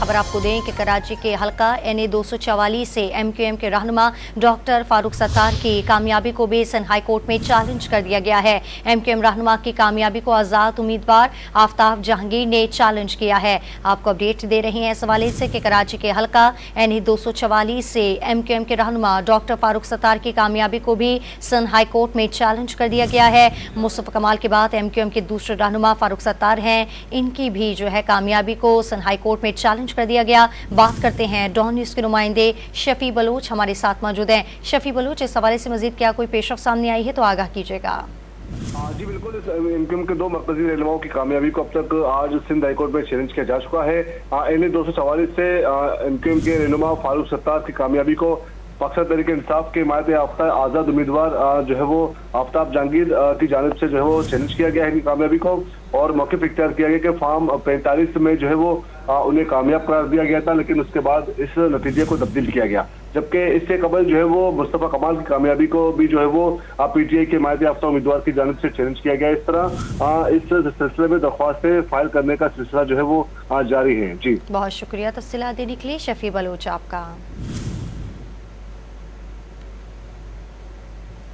खबर आपको दें कि कराची के हल्का NA 244 से MQM के रहनुमा डॉक्टर फारूक सत्तार की कामयाबी को बेसन हाई कोर्ट में चैलेंज कर दिया गया है। MQM रहनुमा की कामयाबी को आज़ाद उम्मीदवार आफ्ताब जहांगीर ने चैलेंज किया है। आपको अपडेट दे रही हैं इस हवाले से कि कराची के हल्का NA 244 से MQM के रहनुमा डॉक्टर फारूक सत्तार की कामयाबी को भी सन हाई कोर्ट में चैलेंज कर दिया गया है। मुस्तफा कमाल के बाद MQM के दूसरे रहनुमा फारूक सत्तार हैं, इनकी भी जो है कामयाबी को सन हाई कोर्ट में चैलेंज कर दिया गया। बात करते हैं डॉन न्यूज़ के नुमाइंदे शफी बलोच हमारे साथ मौजूद हैं। शफी बलोच, इस हवाले से मजीद क्या कोई पेशरफ सामने आई है तो आगाह कीजिएगा। जी बिल्कुल, इस MQM के दो मरकजी रहनुमाओं की कामयाबी को अब तक आज सिंध हाईकोर्ट में चैलेंज किया जा चुका है। NA 244 से MQM के रहनुमा फारूक सत्तार की कामयाबी को पाकिस्तान तहरीक इंसाफ के हिमायत याफ्ता आज़ाद उम्मीदवार जो है वो आफ्ताब जहांगीर की जानिब से जो है वो चैलेंज किया गया है इनकी कामयाबी को, और मौके पर इख्तियार किया गया कि फॉर्म 45 में जो है वो उन्हें कामयाब करार दिया गया था, लेकिन उसके बाद इस नतीजे को तब्दील किया गया। जबकि इससे कबल जो है वो मुस्तफा कमाल की कामयाबी को भी जो है वो PTI के हिमायत याफ्ता उम्मीदवार की जानिब से चैलेंज किया गया। इस तरह इस सिलसिले में दरख्वास्तें फाइल करने का सिलसिला जो है वो जारी है। जी, बहुत शुक्रिया तफसीलात देने के लिए शफी बलोच आपका।